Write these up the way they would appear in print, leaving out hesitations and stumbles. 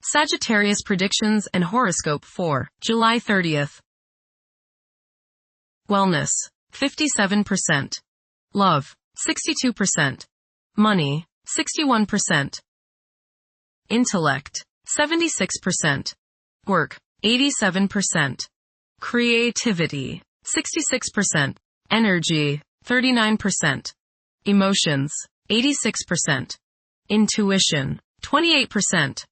Sagittarius predictions and horoscope for July 30th. Wellness, 57%. Love, 62%. Money, 61%. Intellect, 76%. Work, 87%. Creativity, 66%. Energy, 39%. Emotions, 86%. Intuition, 28%.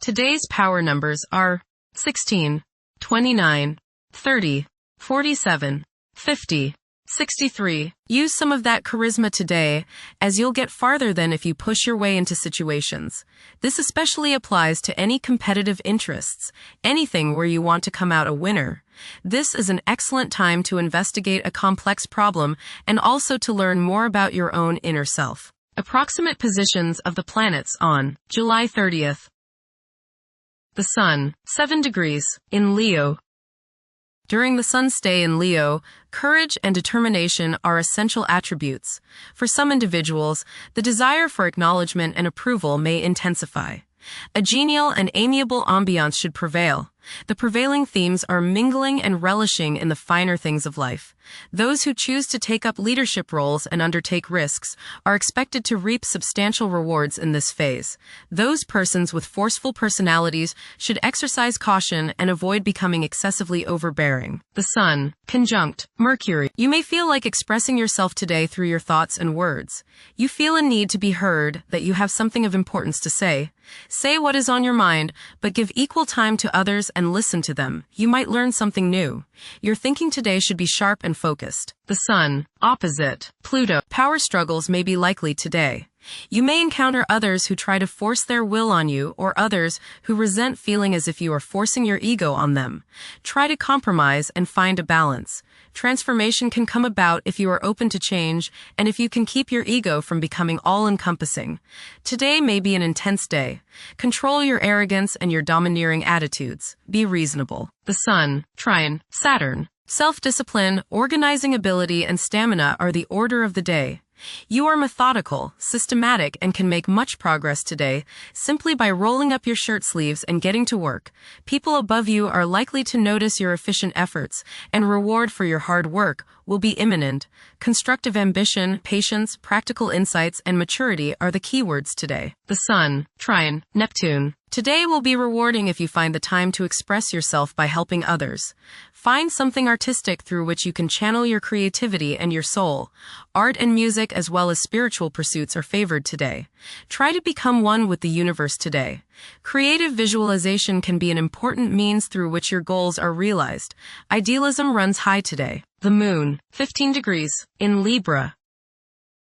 Today's power numbers are 16, 29, 30, 47, 50, 63. Use some of that charisma today, as you'll get farther than if you push your way into situations. This especially applies to any competitive interests, anything where you want to come out a winner. This is an excellent time to investigate a complex problem and also to learn more about your own inner self. Approximate positions of the planets on July 30th. The Sun, 7 degrees, in Leo. During the Sun's stay in Leo, courage and determination are essential attributes. For some individuals, the desire for acknowledgement and approval may intensify. A genial and amiable ambiance should prevail. The prevailing themes are mingling and relishing in the finer things of life. Those who choose to take up leadership roles and undertake risks are expected to reap substantial rewards in this phase. Those persons with forceful personalities should exercise caution and avoid becoming excessively overbearing. The Sun, conjunct Mercury. You may feel like expressing yourself today through your thoughts and words. You feel a need to be heard, that you have something of importance to say. Say what is on your mind, but give equal time to others and listen to them. You might learn something new. Your thinking today should be sharp and focused. The Sun, opposite Pluto. Power struggles may be likely today. You may encounter others who try to force their will on you, or others who resent feeling as if you are forcing your ego on them. Try to compromise and find a balance. Transformation can come about if you are open to change and if you can keep your ego from becoming all-encompassing. Today may be an intense day. Control your arrogance and your domineering attitudes. Be reasonable. The Sun, trine Saturn. Self-discipline, organizing ability, and stamina are the order of the day. You are methodical, systematic, and can make much progress today simply by rolling up your shirt sleeves and getting to work. People above you are likely to notice your efficient efforts, and reward for your hard work will be imminent. Constructive ambition, patience, practical insights, and maturity are the keywords today. The Sun, trine Neptune. Today will be rewarding if you find the time to express yourself by helping others. Find something artistic through which you can channel your creativity and your soul. Art and music as well as spiritual pursuits are favored today. Try to become one with the universe today. Creative visualization can be an important means through which your goals are realized. Idealism runs high today. The Moon, 15 degrees, in Libra.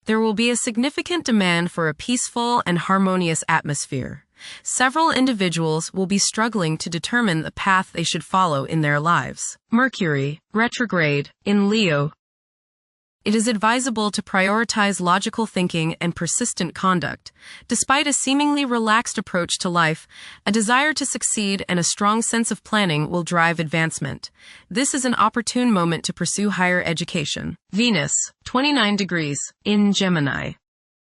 There will be a significant demand for a peaceful and harmonious atmosphere. Several individuals will be struggling to determine the path they should follow in their lives. Mercury, retrograde, in Leo. It is advisable to prioritize logical thinking and persistent conduct. Despite a seemingly relaxed approach to life, a desire to succeed and a strong sense of planning will drive advancement. This is an opportune moment to pursue higher education. Venus, 29 degrees, in Gemini.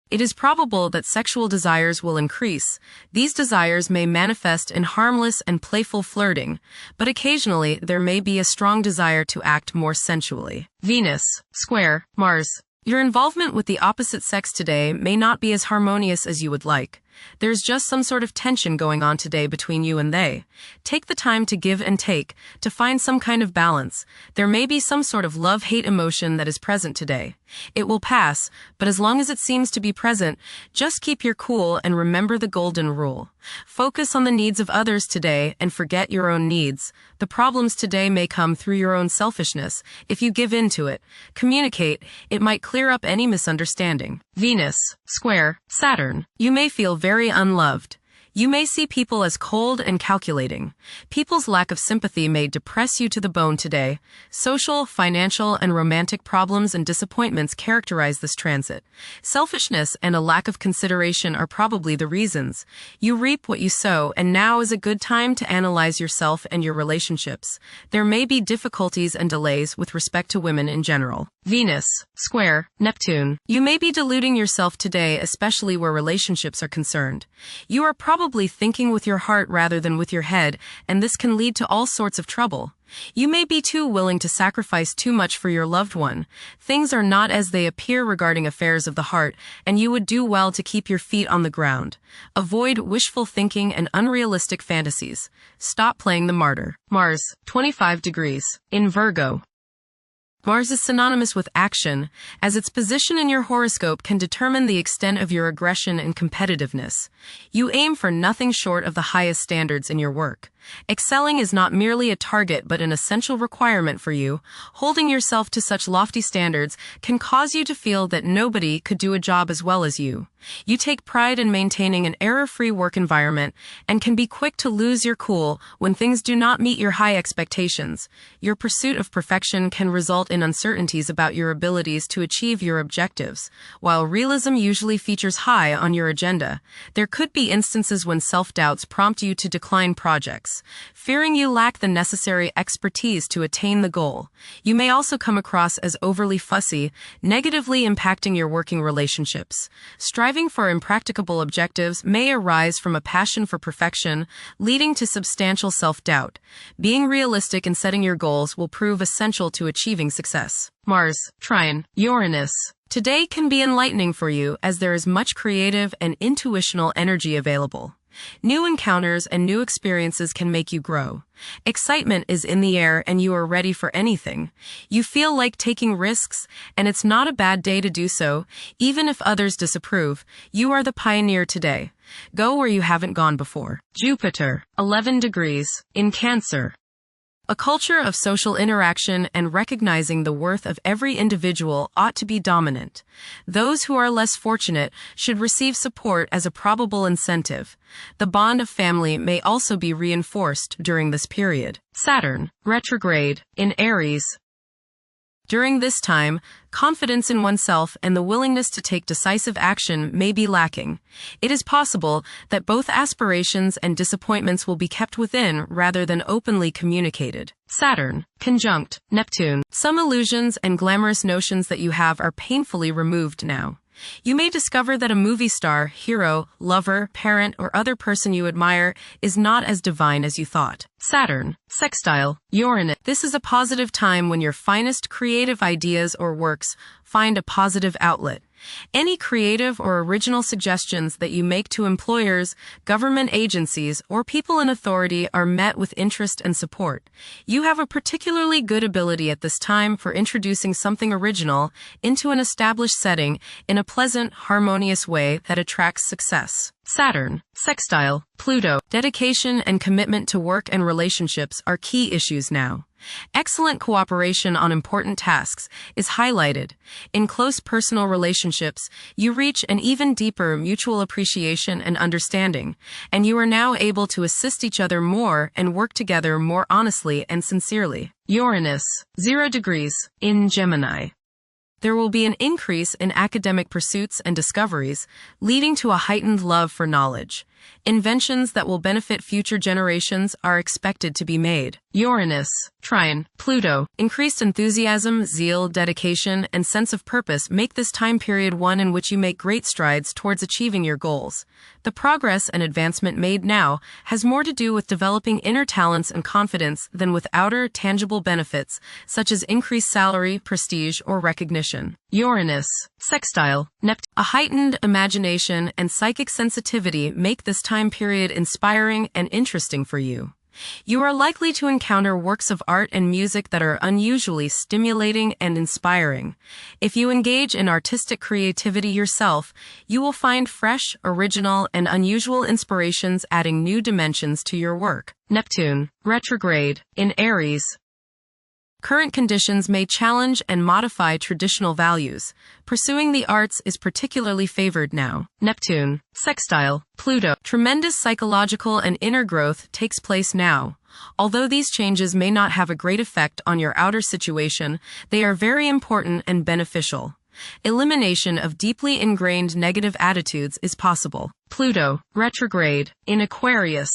It is probable that sexual desires will increase. These desires may manifest in harmless and playful flirting, but occasionally there may be a strong desire to act more sensually. Venus, square Mars. Your involvement with the opposite sex today may not be as harmonious as you would like. There's just some sort of tension going on today between you and they. Take the time to give and take, to find some kind of balance. There may be some sort of love-hate emotion that is present today. It will pass, but as long as it seems to be present, just keep your cool and remember the golden rule. Focus on the needs of others today and forget your own needs. The problems today may come through your own selfishness. If you give in to it, communicate, it might clear up any misunderstanding. Venus, square Saturn. You may feel very unloved. You may see people as cold and calculating. People's lack of sympathy may depress you to the bone today. Social, financial, and romantic problems and disappointments characterize this transit. Selfishness and a lack of consideration are probably the reasons. You reap what you sow, and now is a good time to analyze yourself and your relationships. There may be difficulties and delays with respect to women in general. Venus, square Neptune. You may be deluding yourself today, especially where relationships are concerned. You are probably probably thinking with your heart rather than with your head, and this can lead to all sorts of trouble. You may be too willing to sacrifice too much for your loved one. Things are not as they appear regarding affairs of the heart, and you would do well to keep your feet on the ground. Avoid wishful thinking and unrealistic fantasies. Stop playing the martyr. Mars, 25 degrees. In Virgo. Mars is synonymous with action, as its position in your horoscope can determine the extent of your aggression and competitiveness. You aim for nothing short of the highest standards in your work. Excelling is not merely a target but an essential requirement for you. Holding yourself to such lofty standards can cause you to feel that nobody could do a job as well as you. You take pride in maintaining an error-free work environment and can be quick to lose your cool when things do not meet your high expectations. Your pursuit of perfection can result in uncertainties about your abilities to achieve your objectives. While realism usually features high on your agenda, there could be instances when self-doubts prompt you to decline projects, fearing you lack the necessary expertise to attain the goal. You may also come across as overly fussy, negatively impacting your working relationships. Striving for impracticable objectives may arise from a passion for perfection, leading to substantial self-doubt. Being realistic in setting your goals will prove essential to achieving success. Mars, trine, Uranus. Today can be enlightening for you as there is much creative and intuitional energy available. New encounters and new experiences can make you grow. Excitement is in the air and you are ready for anything. You feel like taking risks, and it's not a bad day to do so, even if others disapprove. You are the pioneer today. Go where you haven't gone before. Jupiter, 11 degrees. In Cancer. A culture of social interaction and recognizing the worth of every individual ought to be dominant. Those who are less fortunate should receive support as a probable incentive. The bond of family may also be reinforced during this period. Saturn, retrograde, in Aries. During this time, confidence in oneself and the willingness to take decisive action may be lacking. It is possible that both aspirations and disappointments will be kept within rather than openly communicated. Saturn, conjunct Neptune. Some illusions and glamorous notions that you have are painfully removed now. You may discover that a movie star, hero, lover, parent, or other person you admire is not as divine as you thought. Saturn, sextile, Uranus. This is a positive time when your finest creative ideas or works find a positive outlet. Any creative or original suggestions that you make to employers, government agencies, or people in authority are met with interest and support. You have a particularly good ability at this time for introducing something original into an established setting in a pleasant, harmonious way that attracts success. Saturn, sextile, Pluto. Dedication and commitment to work and relationships are key issues now. Excellent cooperation on important tasks is highlighted. In close personal relationships, you reach an even deeper mutual appreciation and understanding, and you are now able to assist each other more and work together more honestly and sincerely. Uranus, 0 degrees, in Gemini. There will be an increase in academic pursuits and discoveries, leading to a heightened love for knowledge. Inventions that will benefit future generations are expected to be made. Uranus, trine, Pluto. Increased enthusiasm, zeal, dedication, and sense of purpose make this time period one in which you make great strides towards achieving your goals. The progress and advancement made now has more to do with developing inner talents and confidence than with outer, tangible benefits, such as increased salary, prestige, or recognition. Uranus, sextile, Neptune. A heightened imagination and psychic sensitivity make this time period inspiring and interesting for you. You are likely to encounter works of art and music that are unusually stimulating and inspiring. If you engage in artistic creativity yourself, you will find fresh, original, and unusual inspirations adding new dimensions to your work. Neptune, retrograde, in Aries. Current conditions may challenge and modify traditional values. Pursuing the arts is particularly favored now. Neptune, sextile, Pluto. Tremendous psychological and inner growth takes place now. Although these changes may not have a great effect on your outer situation, they are very important and beneficial. Elimination of deeply ingrained negative attitudes is possible. Pluto, retrograde, in Aquarius.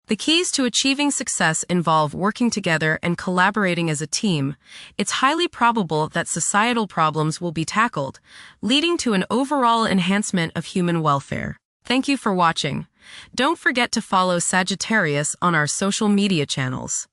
The keys to achieving success involve working together and collaborating as a team. It's highly probable that societal problems will be tackled, leading to an overall enhancement of human welfare. Thank you for watching. Don't forget to follow Sagittarius on our social media channels.